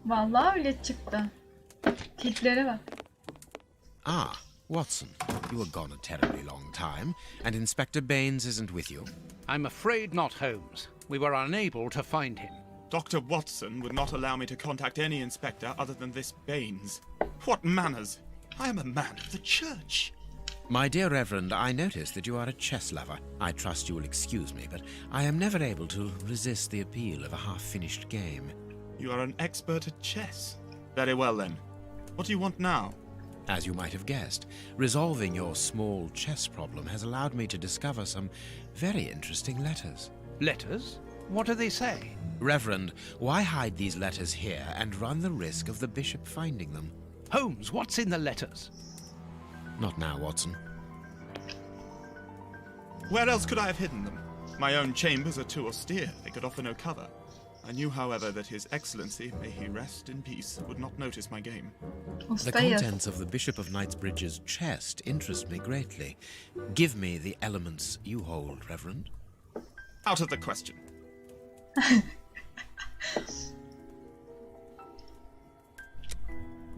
Vallahi öyle çıktı. Tiplere bak. Ah, Watson, you were gone a terribly long time, and Inspector Baines isn't with you. I'm afraid not, Holmes. We were unable to find him. Dr. Watson would not allow me to contact any inspector other than this Baines. What manners! I am a man of the church. My dear Reverend, I notice that you are a chess lover. I trust you will excuse me, but I am never able to resist the appeal of a half-finished game. You are an expert at chess. Very well then. What do you want now? As you might have guessed, resolving your small chess problem has allowed me to discover some very interesting letters. Letters? What do they say? Reverend, why hide these letters here and run the risk of the bishop finding them? Holmes, what's in the letters? Not now, Watson. Where else could I have hidden them? My own chambers are too austere. They could offer no cover. I knew, however, that His Excellency, may he rest in peace, would not notice my game. The contents of the Bishop of Knightsbridge's chest interest me greatly. Give me the elements you hold, Reverend. Out of the question.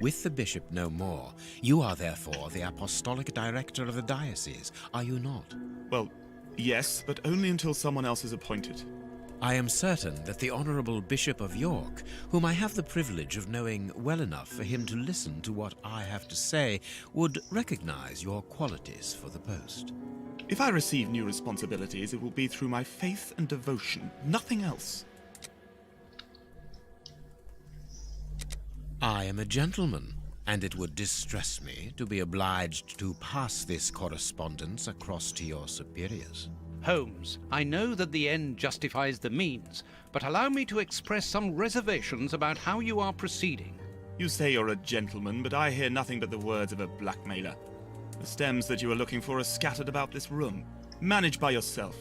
With the bishop no more, you are therefore the apostolic director of the diocese, are you not? Well, yes, but only until someone else is appointed. I am certain that the Honourable Bishop of York, whom I have the privilege of knowing well enough for him to listen to what I have to say, would recognise your qualities for the post. If I receive new responsibilities, it will be through my faith and devotion, nothing else. I am a gentleman, and it would distress me to be obliged to pass this correspondence across to your superiors. Holmes, I know that the end justifies the means, but allow me to express some reservations about how you are proceeding. You say you're a gentleman, but I hear nothing but the words of a blackmailer. The stems that you are looking for are scattered about this room. Manage by yourself.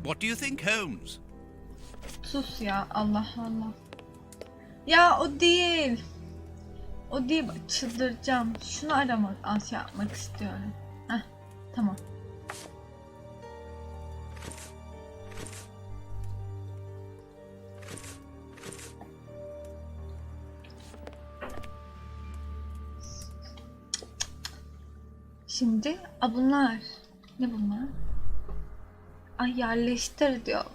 What do you think, Holmes? Sus ya, Allah Allah. Ya o değil. O değil, bak çıldıracağım. Şunu aramak, yapmak istiyorum. Heh, tamam. Şimdi, bunlar. Ne bunlar? Ay yerleştir diyor.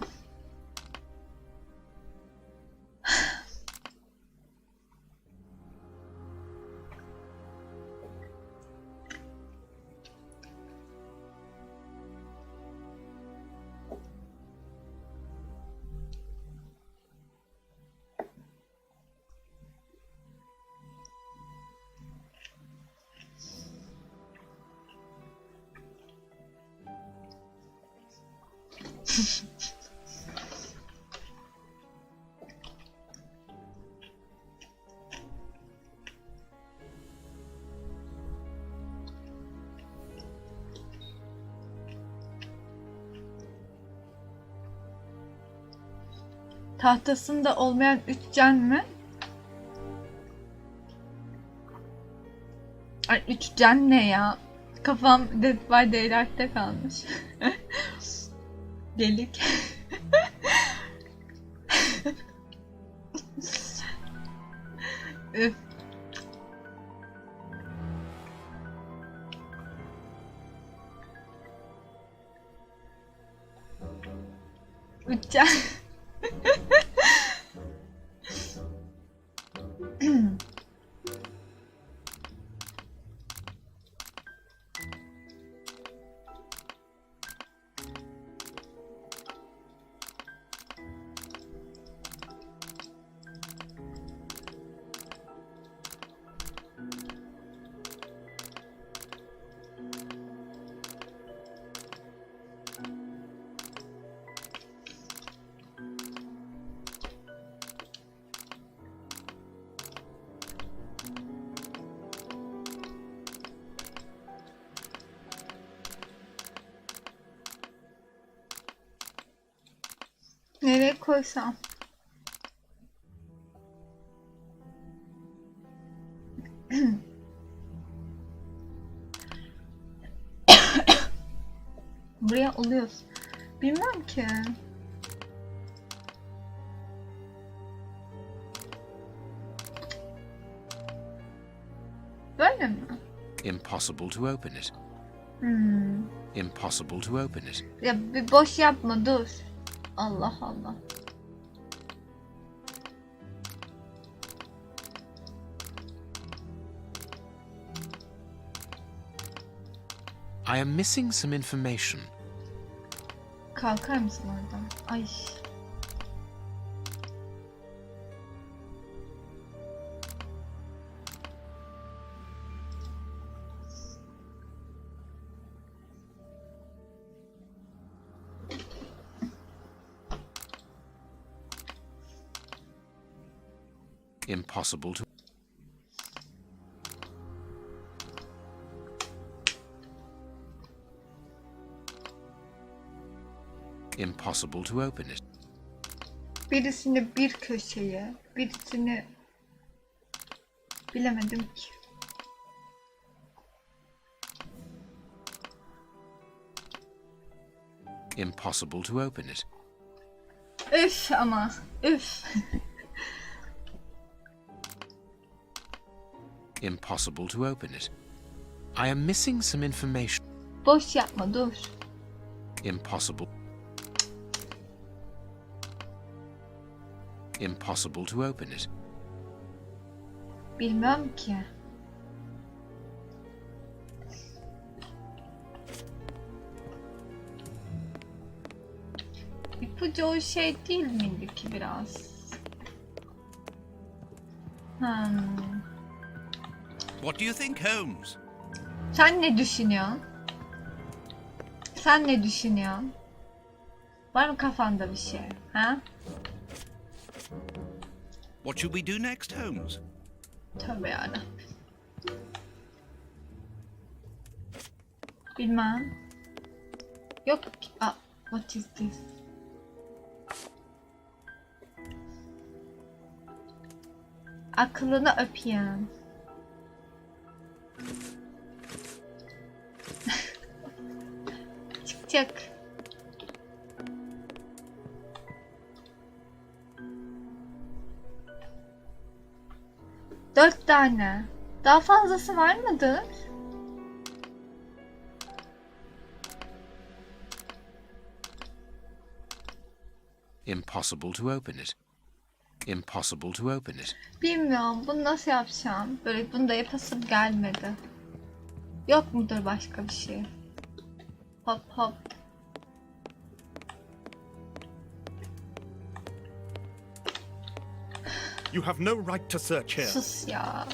Tahtasında olmayan üçgen mi? Ay üçgen ne ya? Kafam Dead by Daylight'ta kalmış. Delik. Üf. Üçgen. Nereye koysam? Buraya alıyoruz. Bilmem ki. Böyle mi? Impossible to open it. Impossible to open it. Ya bir boş yapma, dur. Allah Allah. I am missing some information. Kalkar mısın oradan? Ay. Impossible to... Impossible to open it. Birisini bir köşeye, birisini bilemedim ki. Impossible to open it. Üf ama, üf. Impossible to open it. I am missing some information. Boş yapma, dur. Impossible. Impossible to open it. Bilmem ki. İpucu o şey değil miydi ki biraz? What do you think, Holmes? Sen ne düşünüyorsun? Sen ne düşünüyorsun? Var mı kafanda bir şey? Ha? What should we do next, Holmes? Tövbe yarabbim. Bilmem. Yok. What is this? Aklını öpeyim. Çık. 4 tane. Daha fazlası var mıdır? Impossible to open it. Impossible to open it. Bilmiyorum. Bunu nasıl yapacağım? Böyle bunu da yapasım gelmedi. Yok mudur başka bir şey? Hop hop. You have no right to search here. Sus ya.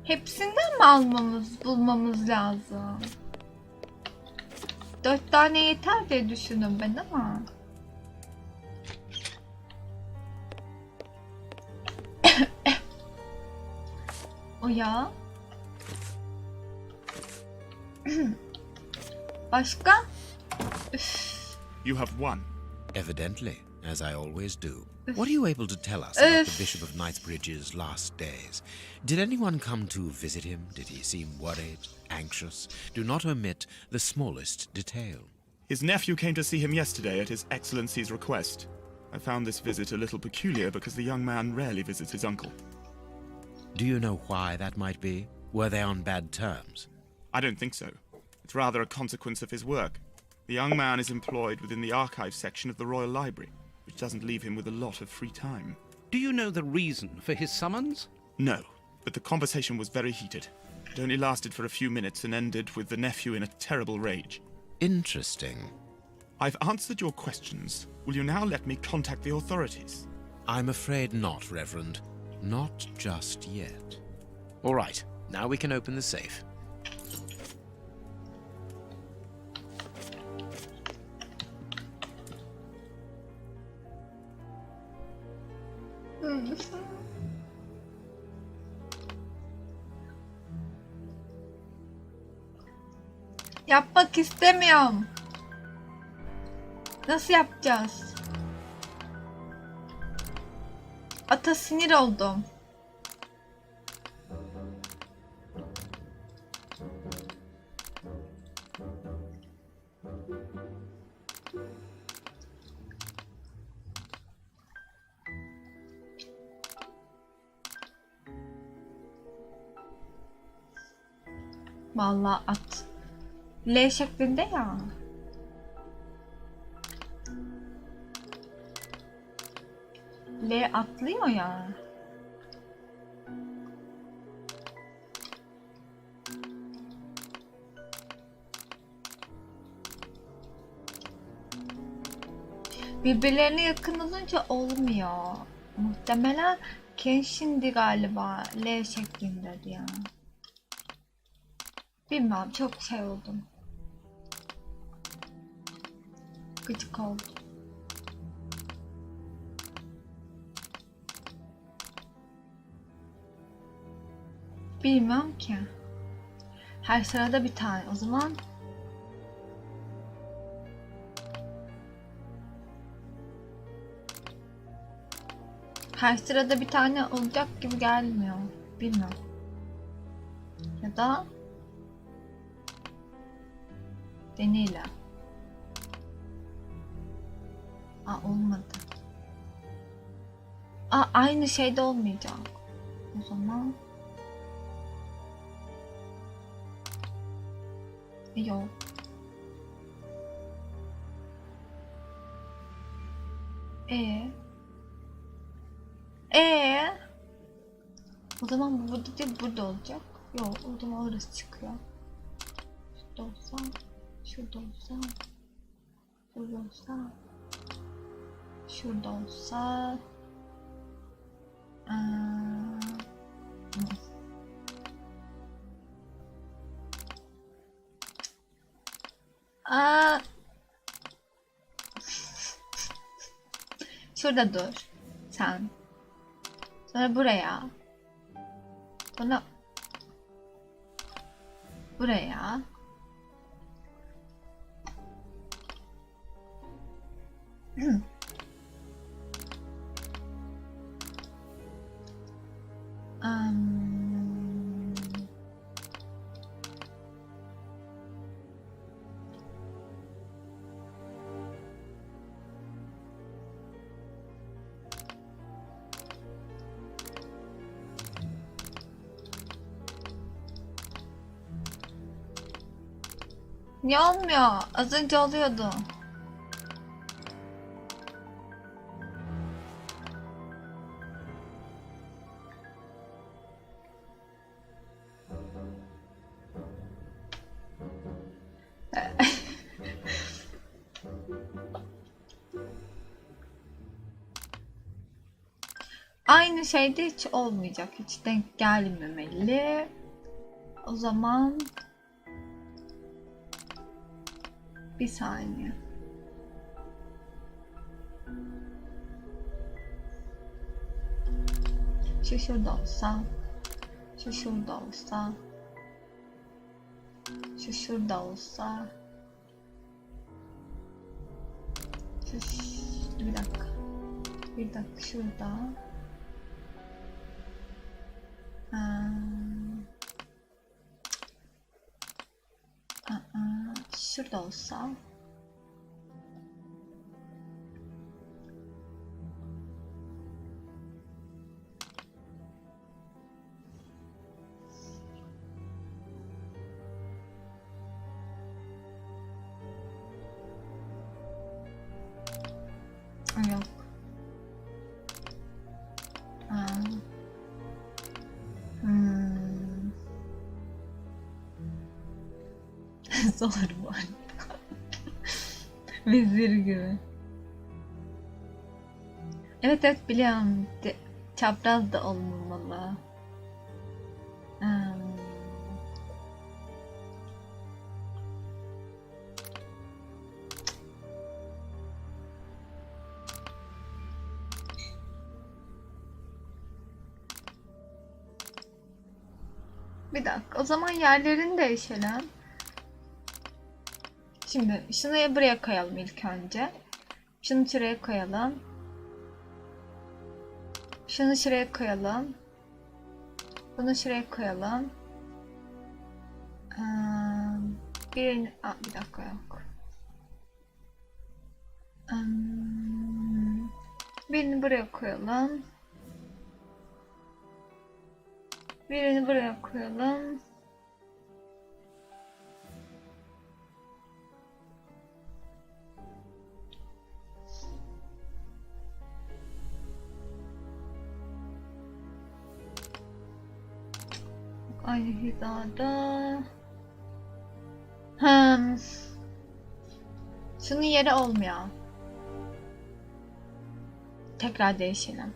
Hepsinden mi bulmamız lazım? 4 tane yeter diye düşündüm ben ama. O ya. Başka? Üf. You have won. Evidently, as I always do. What are you able to tell us about the Bishop of Knightsbridge's last days? Did anyone come to visit him? Did he seem worried, anxious? Do not omit the smallest detail. His nephew came to see him yesterday at His Excellency's request. I found this visit a little peculiar because the young man rarely visits his uncle. Do you know why that might be? Were they on bad terms? I don't think so. It's rather a consequence of his work. The young man is employed within the archives section of the Royal Library, which doesn't leave him with a lot of free time. Do you know the reason for his summons? No, but the conversation was very heated. It only lasted for a few minutes and ended with the nephew in a terrible rage. Interesting. I've answered your questions. Will you now let me contact the authorities? I'm afraid not, Reverend. Not just yet. All right, now we can open the safe. Yapmak istemiyorum. Nasıl yapacağız? Ata sinir oldum. Vallahi at. L şeklinde ya. L atlıyor ya. Birbirlerine yakın olunca olmuyor. Muhtemelen Kenshin'di galiba. L şeklinde ya. Bilmem, çok şey oldum. Gıcık oldum. Bilmem ki. Her sırada bir tane. O zaman her sırada bir tane olacak gibi gelmiyor. Bilmem. Ya da deneyle. Olmadı. Aynı şeyde olmayacak. O zaman yok. O zaman bu burada değil, burada olacak. Yok, o zaman orası çıkıyor. Şurada olsa, şurada olsa, şurada olsa, şurada olsa. Şurada dur sen. Sonra buraya. Bunu buraya. Niye olmuyor? Az önce oluyordu. Aynı şeyde hiç olmayacak. Hiç denk gelmemeli. O zaman bir saniye. Şu şurada olsa, şu şurada olsa, şu şurada olsa, bir dakika, bir dakika şurada. Şurada olsa. Yok. Zor bu arada. Vezir gibi. Evet biliyorum. Çapraz da olmamalı. Bir dakika. O zaman yerlerini değişelim. Şimdi şunu buraya koyalım ilk önce. Şunu şuraya koyalım. Şunu şuraya koyalım. Bunu şuraya koyalım. Bir dakika yok. Birini buraya koyalım. Birini buraya koyalım. Aynı hizada. Şunun yeri olmuyor. Tekrar değişelim.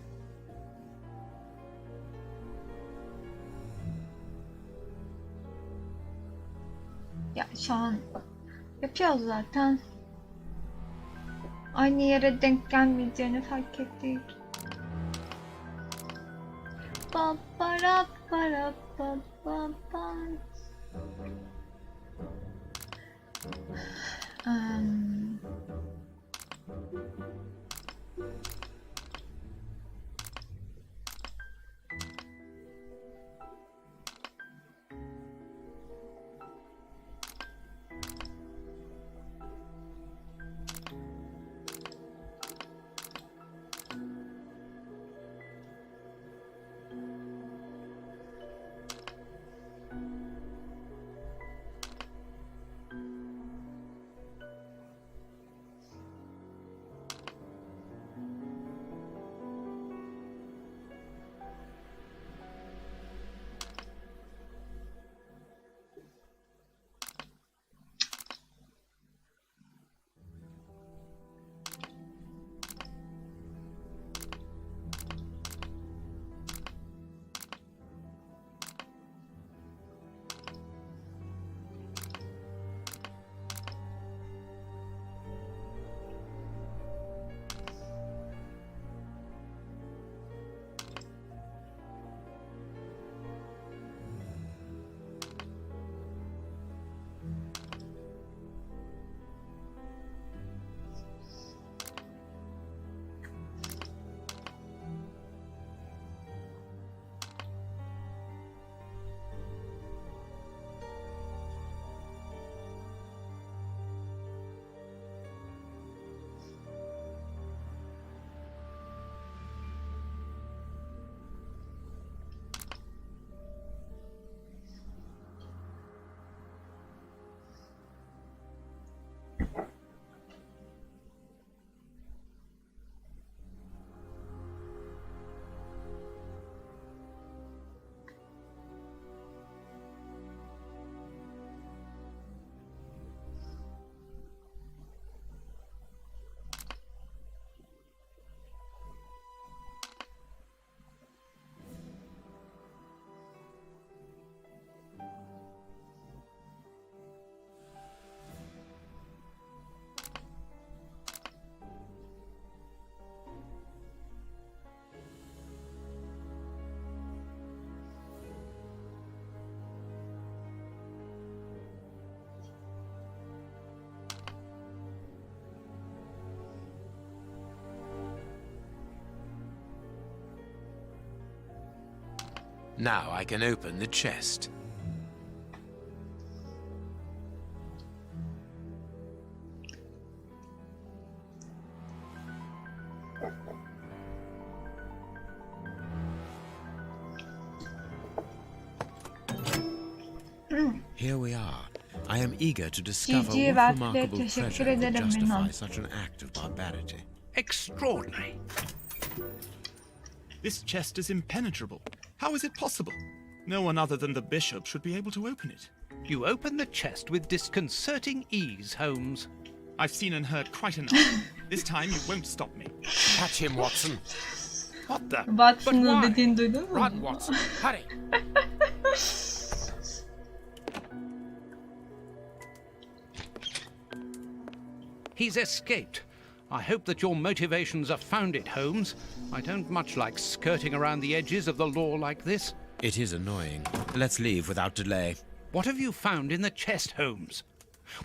Ya şu an yapıyoruz zaten. Aynı yere denk gelmeyeceğini fark ettik. Now I can open the chest. Here we are. I am eager to discover GG what Berk, remarkable teşekkür treasure could ederim justify Minan. such an act of barbarity. Extraordinary. This chest is impenetrable. How is it possible? No one other than the bishop should be able to open it. You open the chest with disconcerting ease, Holmes. I've seen and heard quite enough. This time you won't stop me. Catch him, Watson. What the? Watson'ın why? dediğini duydun mu? Run, Watson. Hurry. He's escaped. I hope that your motivations are founded, Holmes. I don't much like skirting around the edges of the law like this. It is annoying. Let's leave without delay. What have you found in the chest, Holmes?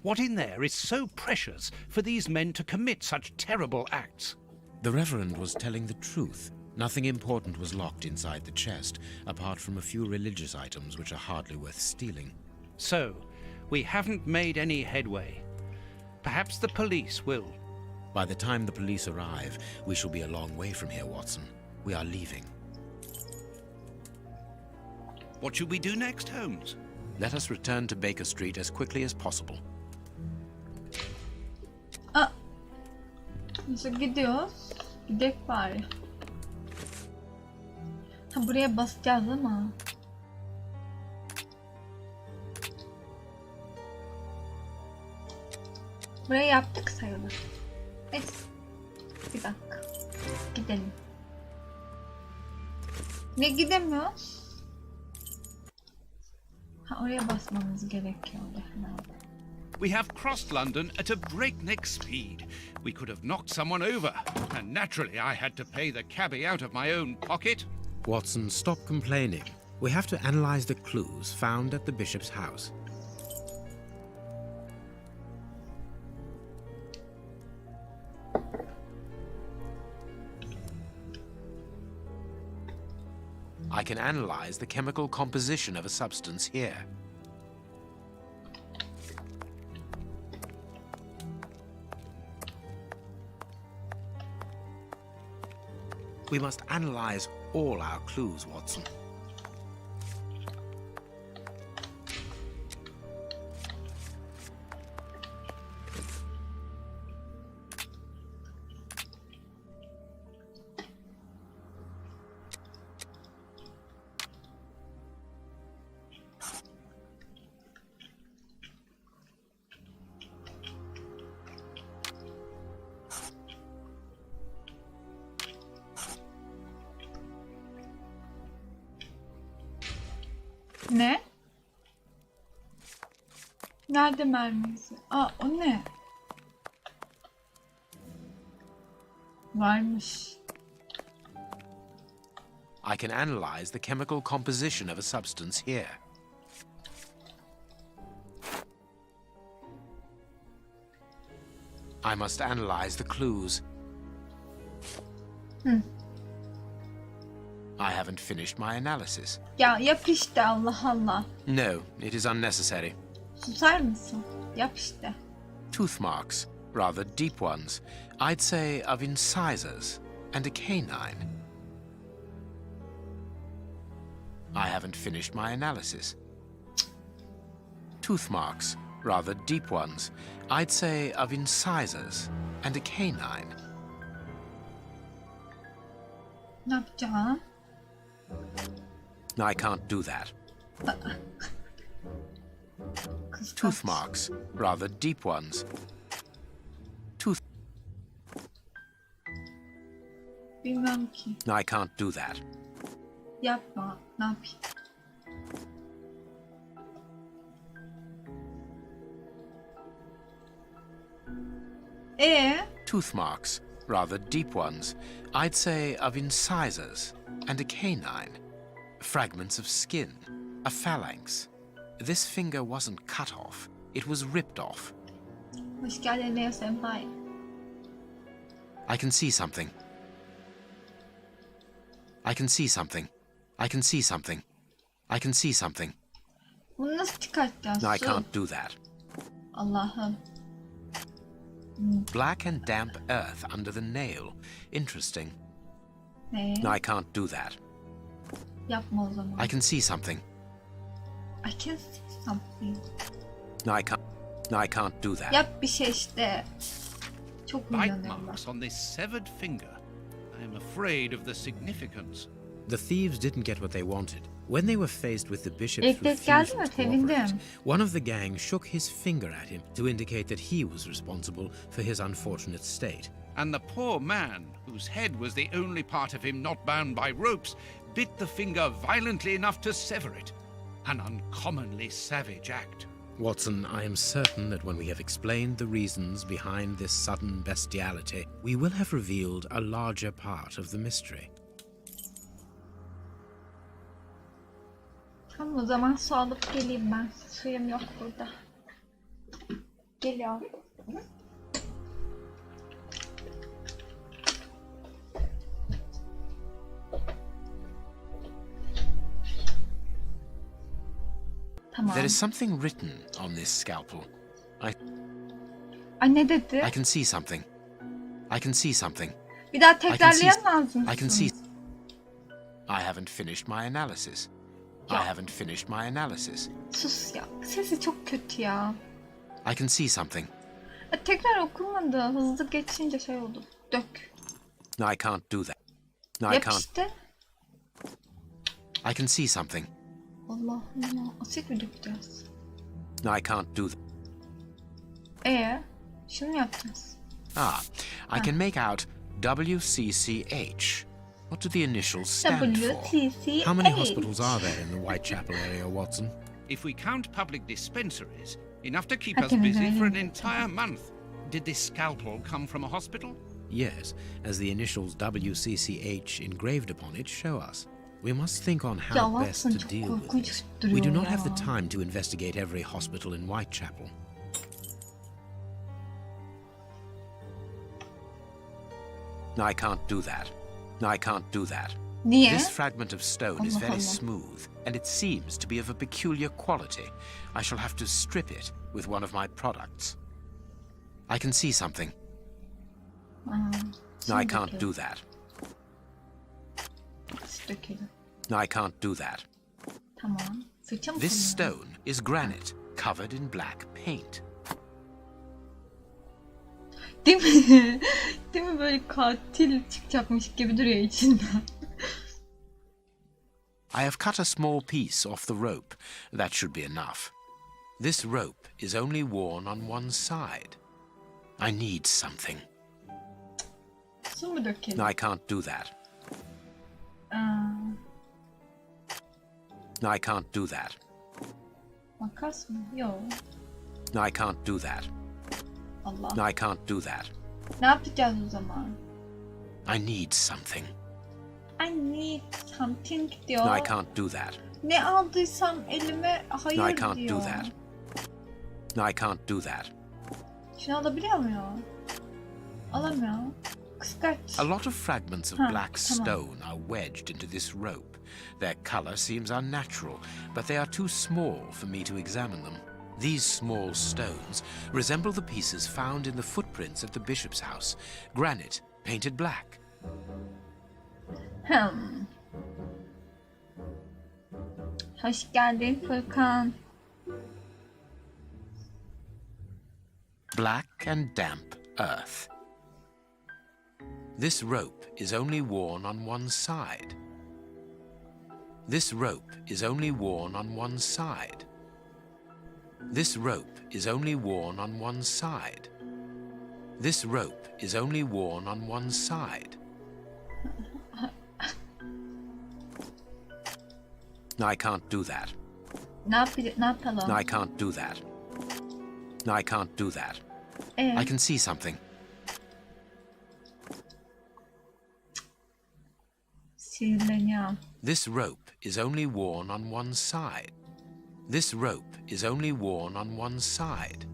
What in there is so precious for these men to commit such terrible acts? The Reverend was telling the truth. Nothing important was locked inside the chest, apart from a few religious items which are hardly worth stealing. So, we haven't made any headway. Perhaps the police will. By the time the police arrive, we shall be a long way from here, Watson. We are leaving. What should we do next, Holmes? Let us return to Baker Street as quickly as possible. Nasıl gidiyoruz? Gidek bari. Ha, buraya basacağız ama. Burayı yaptık sayılır. Neyse. Bir dakika. Gidelim. Ne gidemiyoruz? Ha, oraya basmamız gerekiyordu herhalde. We have crossed London at a breakneck speed. We could have knocked someone over, and naturally I had to pay the cabbie out of my own pocket. Watson, stop complaining. We have to analyze the clues found at the bishop's house. I can analyze the chemical composition of a substance here. We must analyze all our clues, Watson. Ne? Nerede mermisi? Aa, o ne? Varmış. I can analyze the chemical composition of a substance here. I must analyze the clues. I haven't finished my analysis. Ya yap işte, Allah Allah. No, it is unnecessary. Susar mısın? Yap işte. Tooth marks, rather deep ones. I'd say of incisors and a canine. I haven't finished my analysis. Tooth marks, rather deep ones. I'd say of incisors and a canine. Ne yapacağım? I can't do that. Kıskanç. Tooth marks, rather deep ones. Tooth. Bilmem ki. I can't do that. Yapma. Ne yapayım? Tooth marks, rather deep ones. I'd say of incisors and a canine. Fragments of skin, a phalanx. This finger wasn't cut off, it was ripped off. Hoş geldin Leo Senpai. I can see something. I can see something. I can see something. I can see something. Bunu nasıl çıkartacağız? I Su. can't do that. Allah'ım. Black and damp earth under the nail. Interesting. Ne? I can't do that. Yapma o zaman. I can see something. I can see something. I can't do that. Yap bir şey işte. Çok Bite uyanıyorlar. marks on this severed finger. I am afraid of the significance. The thieves didn't get what they wanted. When they were faced with the bishop's İlk kez geldi refusal mi? to cooperate, Sevindim. one of the gang shook his finger at him to indicate that he was responsible for his unfortunate state. And the poor man, whose head was the only part of him not bound by ropes, bit the finger violently enough to sever it. An uncommonly savage act. Watson, I am certain that when we have explained the reasons behind this sudden bestiality, we will have revealed a larger part of the mystery. Tamam, o zaman su alıp geleyim ben. Suyum yok burada. Geliyor. Tamam. There is something written on this scalpel. Ay ne dedi? I can see something. I can see something. Bir daha I can see. tekrarlayamaz mısın? I can see. I haven't finished my analysis. I Ya. haven't finished my analysis. Sus ya. Sesi çok kötü ya. I can see something. Tekrar okumadı. Hızlı geçince şey oldu. Dök. No, I can't do that. No, I Yap can't. işte. I can see something. Allah'ım. Asit mi dökeceğiz? No, I can't do that. Şunu mu yapacağız? I can make out WCCH. What do the initials stand for? WCCH. How many hospitals are there in the Whitechapel area, Watson? If we count public dispensaries, enough to keep I us can busy for an really- entire month. Did this scalpel come from a hospital? Yes, as the initials WCCH engraved upon it show us. We must think on how Ya best Watson to çok deal with korkunç this. duruyor We do not ya. have the time to investigate every hospital in Whitechapel. No, I can't do that. No, I can't do that. Niye? This fragment of stone is Allah very Allah. smooth, and it seems to be of a peculiar quality. I shall have to strip it with one of my products. I can see something. No, I can't do that. Dökelim. No, I can't do that. Tamam. Fırça mı This kullanıyoruz? stone is granite, covered in black paint. Değil mi? Değil mi, böyle katil çıkacakmış gibi duruyor içinden. I have cut a small piece off the rope. That should be enough. This rope is only worn on one side. I need something. Su mu dökelim? No, I can't do that. No, I can't do that. Makas mı? Yok. No, I can't do that. Allah. No, I can't do that. Ne yapacağız o zaman? I need something. I need something diyor. No, I can't do that. Ne aldıysam elime hayır No, I can't diyor. do that. No, I can't do that. Şunu alabiliyor muyum? Alamıyor. Kıskaç. A lot of fragments of Huh, black come on. stone are wedged into this rope. Their color seems unnatural, but they are too small for me to examine them. These small stones resemble the pieces found in the footprints at the bishop's house. Granite, painted black. Hoş geldin Furkan. Black and damp earth. This rope is only worn on one side. This rope is only worn on one side. This rope is only worn on one side. This rope is only worn on one side. No, I can't do that. Ne yapalım? No, I can't do that. No, I can't do that. I can see something. Sinirleniyorum. This rope is only worn on one side. This rope is only worn on one side.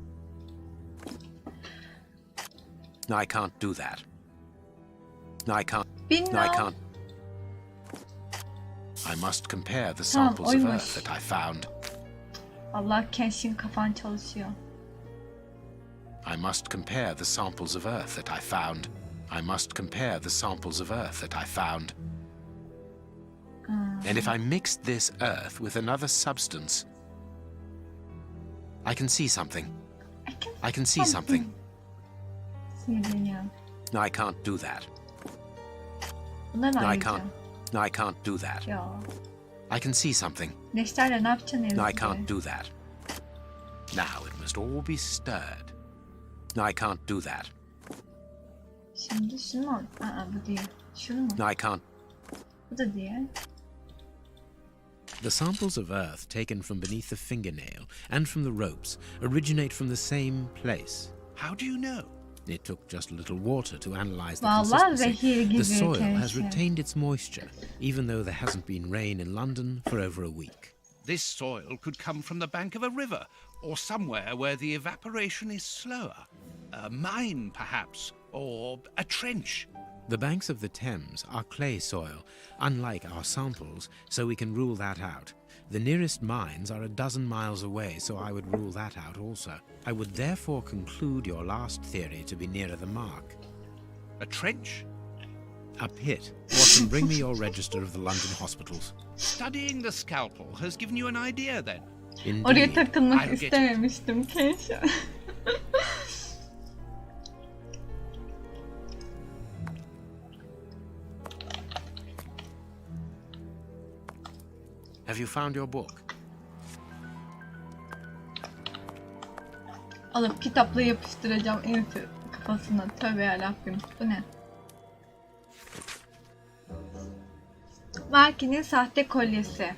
No, I can't do that. No, I can't. Bilmem. No, I can't. I must compare the Tamam, samples of oymuş. earth that I found. Allah, Kenshin kafan çalışıyor. I must compare the samples of earth that I found. I must compare the samples of earth that I found. And if I mixed this earth with another substance, I can see something. I can see something. Sinirleniyorum. No, I can't do that. Bunları mı No, I arayacağım? can't. No, I can't do that. Ya. I can see something. Neşterle ne yapacaksın evde? No, I can't do that. Now it must all be stirred. No, I can't do that. Şimdi şunu mu? Bu değil. Şunu mu? No, I can't. Bu da değil. The samples of earth taken from beneath the fingernail and from the ropes originate from the same place. How do you know? It took just a little water to analyze the Vallahi consistency. zehir gibi The soil has Kenshin. retained its moisture, even though there hasn't been rain in London for over a week. This soil could come from the bank of a river, or somewhere where the evaporation is slower. A mine, perhaps, or a trench. The banks of the Thames are clay soil, unlike our samples, so we can rule that out. The nearest mines are a dozen miles away, so I would rule that out also. I would therefore conclude your last theory to be nearer the mark. A trench? A pit. Watson, bring me your register of the London hospitals. Studying the scalpel has given you an idea then. Oraya Indeed. takılmak I'll get it. istememiştim keşke. Have you found your book? Alıp kitapla yapıştıracağım enti kafasına. Tövbe yarabbim. Bu ne? Markie'nin sahte kolyesi.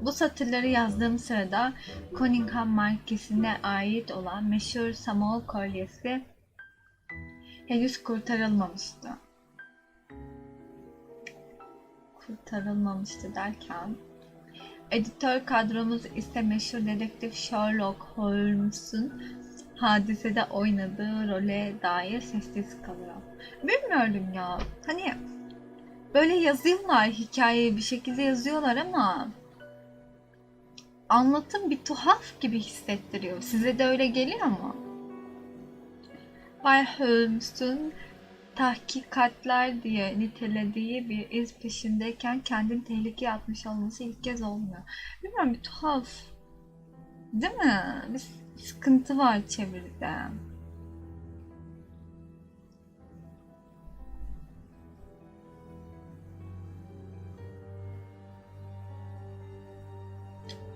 Bu satırları yazdığım sırada Cunningham Markisi'ne ait olan meşhur Samuel kolyesi henüz kurtarılmamıştı. Kurtarılmamıştı derken editör kadromuz ise meşhur dedektif Sherlock Holmes'un hadisede oynadığı role dair sessiz kalıyor. Bilmiyorum ya. Hani böyle yazıyorlar, hikayeyi bir şekilde yazıyorlar ama anlatım bir tuhaf gibi hissettiriyor. Size de öyle geliyor mu? Bay Holmes'un tahkikatler diye nitelediği bir iz peşindeyken kendini tehlikeye atmış olması ilk kez olmuyor. Bilmiyorum, bir tuhaf. Değil mi? Bir sıkıntı var çeviride.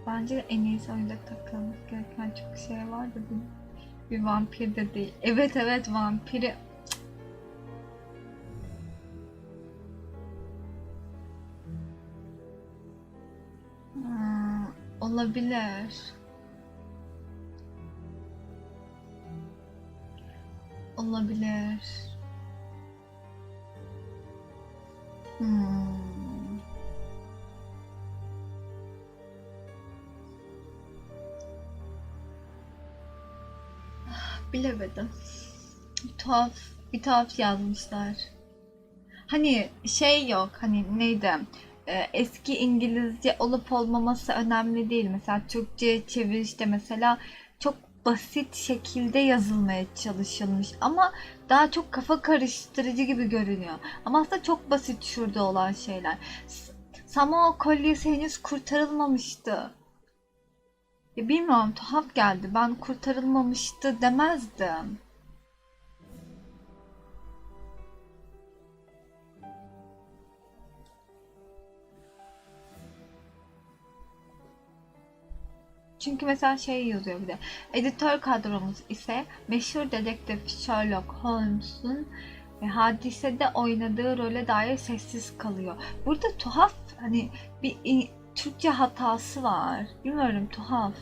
Bence de en iyisi oyunda takılmak gereken çok şey var da bir vampir de değil. Evet evet, vampiri. Olabilir. Olabilir. Bilemedim. Bir tuhaf yazmışlar. Hani şey yok, hani neydi? Eski İngilizce olup olmaması önemli değil. Mesela Türkçe çevirişte mesela çok basit şekilde yazılmaya çalışılmış ama daha çok kafa karıştırıcı gibi görünüyor. Ama aslında çok basit şurada olan şeyler. Samuel kolyesi henüz kurtarılmamıştı. Ya bilmiyorum, tuhaf geldi. Ben kurtarılmamıştı demezdim. Çünkü mesela şey yazıyor bir de. Editör kadromuz ise meşhur dedektif Sherlock Holmes'un hadisede oynadığı role dair sessiz kalıyor. Burada tuhaf, hani bir Türkçe hatası var. Bilmiyorum, tuhaf.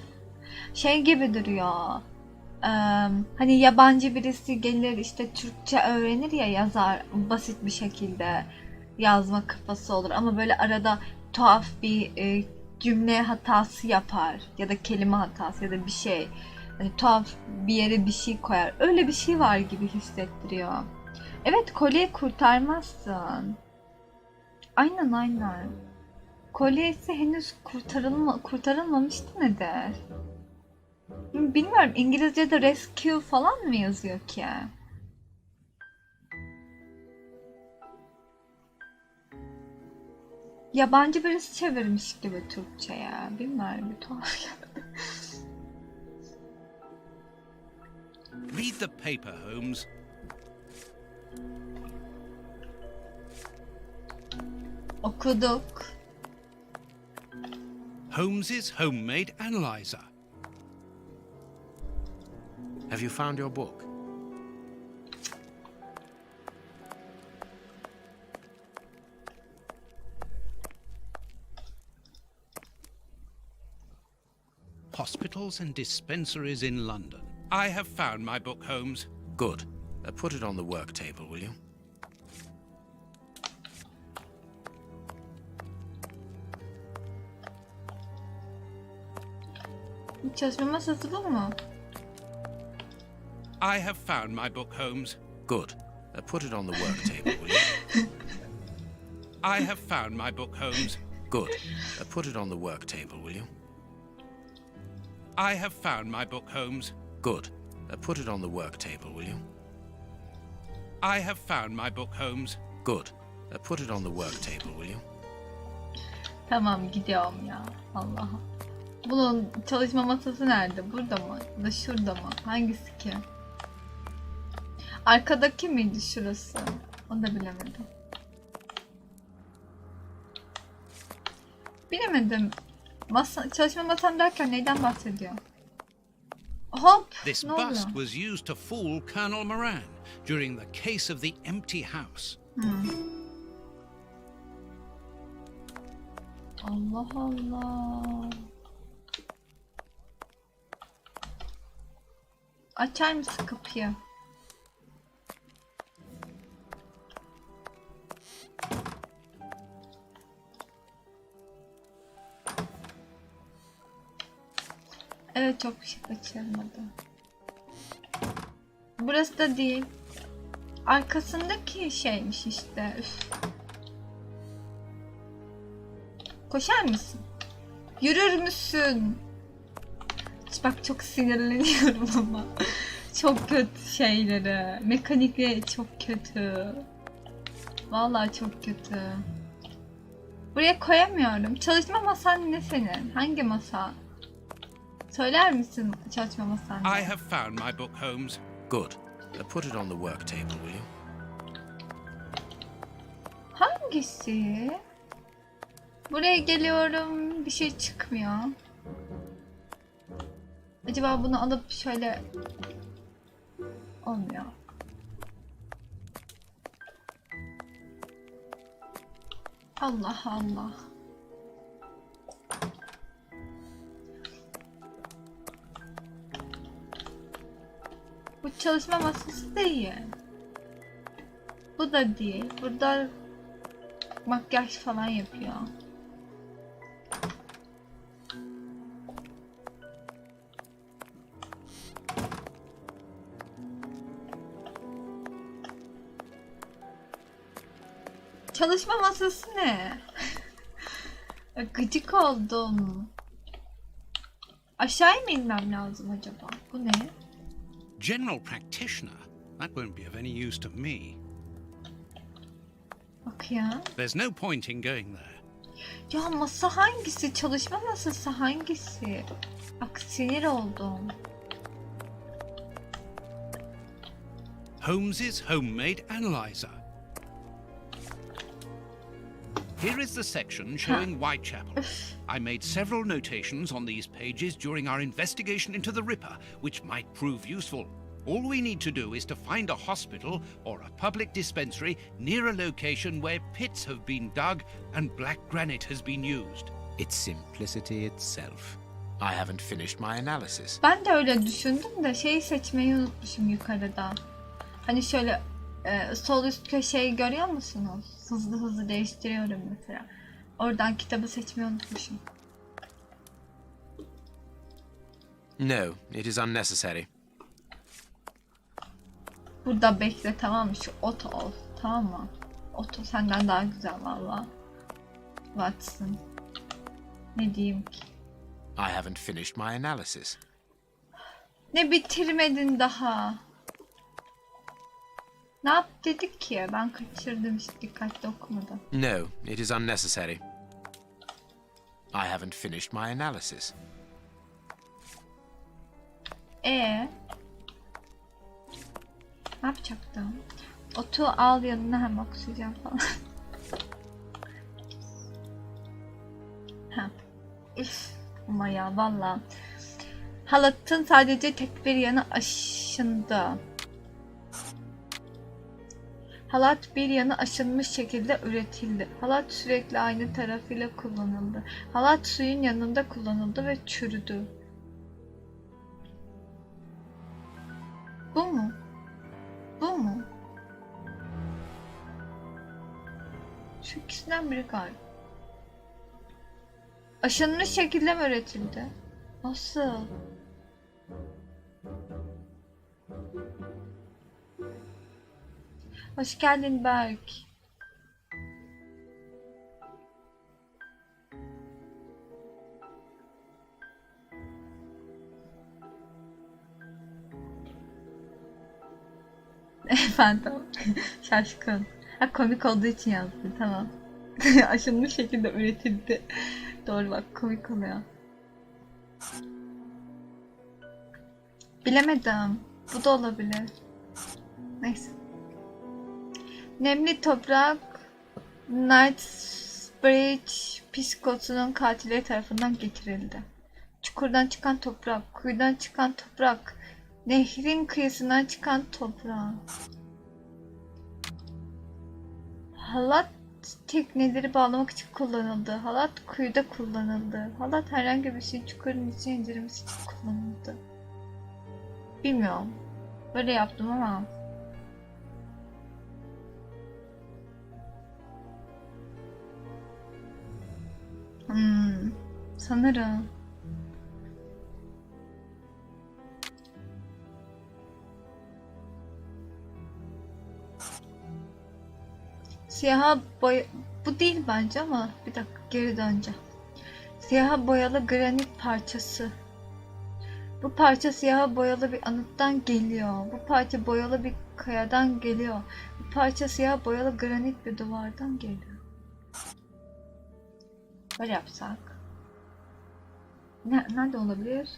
Şey gibi duruyor. Hani yabancı birisi gelir işte Türkçe öğrenir ya, yazar basit bir şekilde, yazma kafası olur ama böyle arada tuhaf bir cümle hatası yapar ya da kelime hatası ya da bir şey, hani tuhaf bir yere bir şey koyar, öyle bir şey var gibi hissettiriyor. Evet, kolyeyi kurtarmazsın. Aynen. Kolyesi henüz kurtarılmamıştı nedir? Bilmiyorum, İngilizce'de rescue falan mı yazıyor ki? Yabancı birisi çevirmiş gibi Türkçe'ye. Bilmiyorum, bir tuhaf geldi. Read the paper, Holmes. Okuduk. Holmes's homemade analyzer. Have you found your book? Hospitals and dispensaries in London. I have found my book, Holmes. Good. Put it on the work table, will you? Çalışma masası bu mu? I have found my book, Holmes. Good. Put it on the work table, will you? I have found my book, Holmes. Good. Put it on the work table, will you? I have found my book, Holmes. Good. Put it on the work table, will you? I have found my book, Holmes. Good. Put it on the work table, will you? Tamam gidiyorum ya. Allah'ım. Bunun çalışma masası nerede? Burada mı? Ya da şurada mı? Hangisi ki? Arkadaki miydi şurası? Onu da bilemedim. Bilemedim. Çalışma masam derken neyden bahsediyor? Hop! This Ne oluyor? bust was used to fool Colonel Moran during the case of the empty house. Allah Allah. Açar mısın kapıyı? Evet, çok bir şey kaçırmadı. Burası da değil. Arkasındaki şeymiş işte. Üf. Koşar mısın? Yürür müsün? Bak çok sinirleniyorum ama. Çok kötü şeyleri. Mekanikleri çok kötü. Vallahi çok kötü. Buraya koyamıyorum. Çalışma masan ne senin? Hangi masa? Söyler misin çalışma masan ne? I have found my book, Holmes. Good. Put it on the work table, will you? Hangisi? Buraya geliyorum, bir şey çıkmıyor. Acaba bunu alıp şöyle... Olmuyor. Allah Allah. Bu çalışma masası değil. Bu da değil. Burada makyaj falan yapıyor. Çalışma masası ne? Gıcık oldum. Aşağıya mı inmem lazım acaba? Bu ne? General practitioner? That won't be of any use to me. Bak ya. There's no point in going there. Ya masa hangisi? Çalışma masası hangisi? Bak sinir oldum. Holmes's homemade analyzer. Here is the section showing Whitechapel. I made several notations on these pages during our investigation into the Ripper, which might prove useful. All we need to do is to find a hospital or a public dispensary near a location where pits have been dug and black granite has been used. It's simplicity itself. I haven't finished my analysis. Ben de öyle düşündüm de şeyi seçmeyi unutmuşum yukarıda. Hani şöyle sol üst köşeyi görüyor musunuz? Hızlı hızlı değiştiriyorum mesela. Oradan kitabı seçmeyi unutmuşum. No, it is unnecessary. Burada bekle, tamam mı? Şu oto ol, tamam mı? Oto senden daha güzel valla. Watson. Ne diyeyim ki? I haven't finished my analysis. Ne bitirmedin daha? Ne yap dedik ki? Ben kaçırdım, hiç dikkatli okumadım. No, it is unnecessary. I haven't finished my analysis. Ne yapacaktım? Otu al yanına, hem oksijen falan. Ha. Üf. Ama ya valla. Halatın sadece tek bir yanı aşındı. Halat bir yanı aşınmış şekilde üretildi. Halat sürekli aynı tarafıyla kullanıldı. Halat suyun yanında kullanıldı ve çürüdü. Bu mu? Bu mu? Şu ikisinden biri galiba. Aşınmış şekilde mi üretildi? Nasıl? Hoş geldin Berk. Efendim. Şaşkın. Ha, komik olduğu için yazdı. Tamam. Aşılmış şekilde üretildi. Doğru bak, komik oluyor. Bilemedim. Bu da olabilir. Neyse. Nemli toprak Knightsbridge psikosunun katilleri tarafından getirildi. Çukurdan çıkan toprak, kuyudan çıkan toprak, nehrin kıyısından çıkan toprak. Halat tekneleri bağlamak için kullanıldı. Halat kuyuda kullanıldı. Halat herhangi bir şey çukurun içine indirmesi için kullanıldı. Bilmiyorum. Böyle yaptım ama. Sanırım. Siyaha boya... Bu değil bence ama bir dakika geri döneceğim. Siyaha boyalı granit parçası. Bu parça siyaha boyalı bir anıttan geliyor. Bu parça boyalı bir kayadan geliyor. Bu parça siyah boyalı granit bir duvardan geliyor. Böyle yapsak. Nerede olabilir?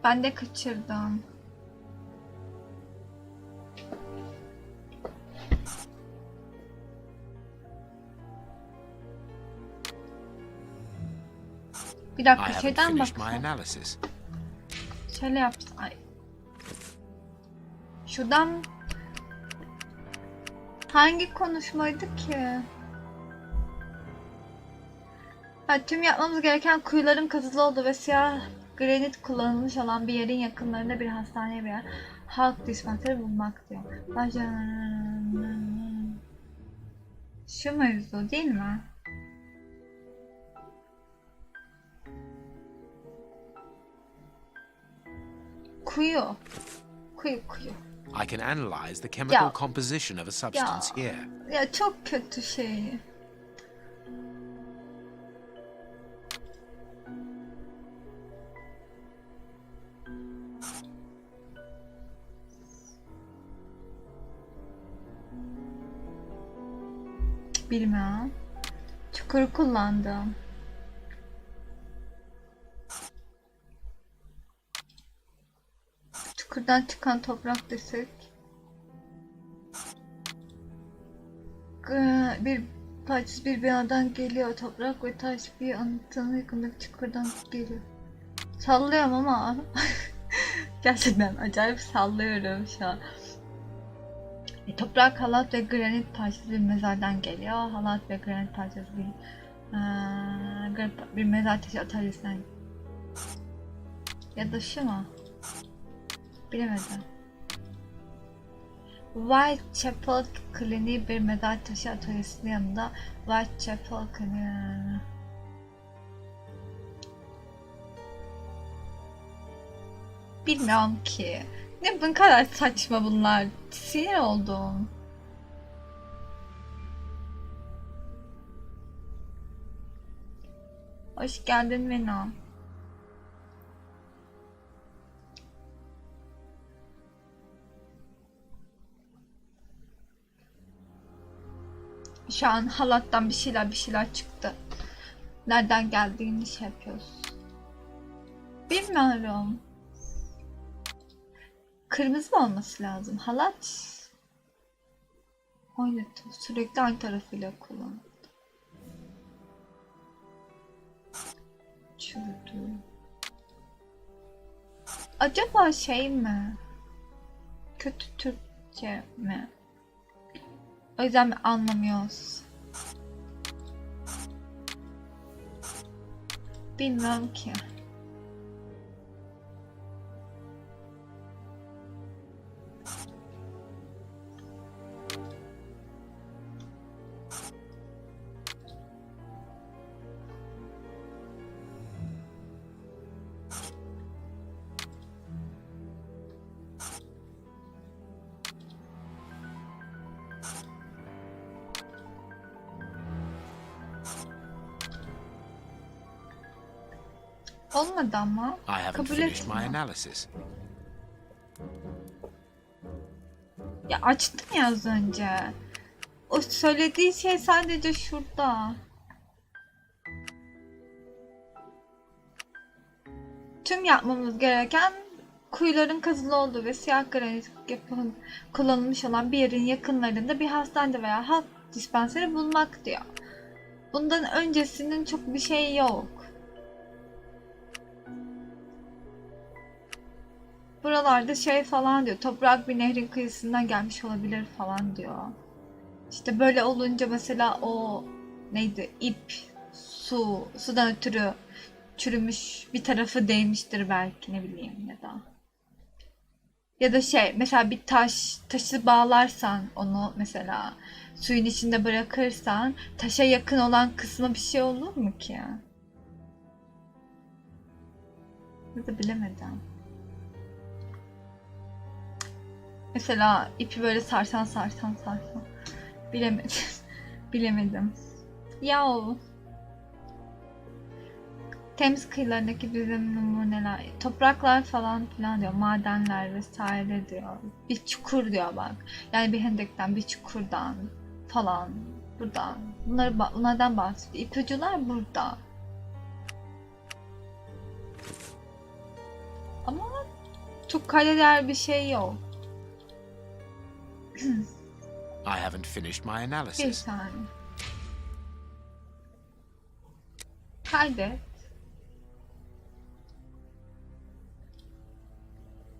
Ben de kaçırdım. Bir I dakika haven't şeyden finished my baksam. analysis. Şöyle yapsam. Ay. Şuradan hangi konuşmaydı ki? Ha, tüm yapmamız gereken kuyuların kazılı olduğu ve siyah granit kullanılmış olan bir yerin yakınlarında bir hastaneye veya halk dispanseri bulmak diyor. Şu mevzu değil mi? Kuyu. Kuyu. I can analyze the chemical Yeah. composition of a substance here. Ya çok kötü şey. Bilmem. Çukuru kullandım. Çukurdan çıkan toprak desek. Bir parçası bir binadan geliyor. Toprak ve taş bir anıtın yakındaki çukurdan geliyor. Sallıyorum ama gerçekten acayip sallıyorum şu an. Toprak, halat ve granit parçası bir mezardan geliyor. Halat ve granit parçası bir mezar taşı atölyesinden. Ya da şu mu? Bilemedim. Whitechapel Kliniği bir mezar taşı atölyesinin yanında. Whitechapel Kliniği. Bilmiyorum ki. Ne bu kadar saçma bunlar. Sinir oldum. Hoş geldin Venom. Şu an halattan bir şeyler çıktı. Nereden geldiğini şey yapıyoruz. Bilmiyorum. Kırmızı olması lazım. Halat. Oynadı. Sürekli aynı tarafıyla kullandı. Çürüdü. Acaba şey mi? Kötü Türkçe mi? O yüzden mi anlamıyoruz? Bilmiyorum ki. Olmadı ama. I haven't Kabul finished my etmiyor. analysis. Ya açtım ya az önce. O söylediği şey sadece şurada. Tüm yapmamız gereken kuyuların kazılı olduğu ve siyah granit kullanılmış olan bir yerin yakınlarında bir hastane veya halk dispanseri bulmak diyor. Bundan öncesinin çok bir şey yok. Buralarda şey falan diyor. Toprak bir nehrin kıyısından gelmiş olabilir falan diyor. İşte böyle olunca mesela o neydi? İp, sudan ötürü çürümüş bir tarafı değmiştir belki, ne bileyim, ya da. Ya da şey mesela bir taşı bağlarsan onu mesela suyun içinde bırakırsan taşa yakın olan kısmı bir şey olur mu ki ya? Ya da bilemedim. Mesela ipi böyle sarsan. Bilemedim. Bilemedim. Yahu. Temiz kıyılarındaki bizim numuneler, topraklar falan filan diyor, madenler vesaire diyor. Bir çukur diyor bak. Yani bir hendekten, bir çukurdan falan, buradan. Bunlardan bahsediyor. İpucular burada. Ama çok kayda değer bir şey yok. I haven't finished my Bir analysis. saniye. Kaydet.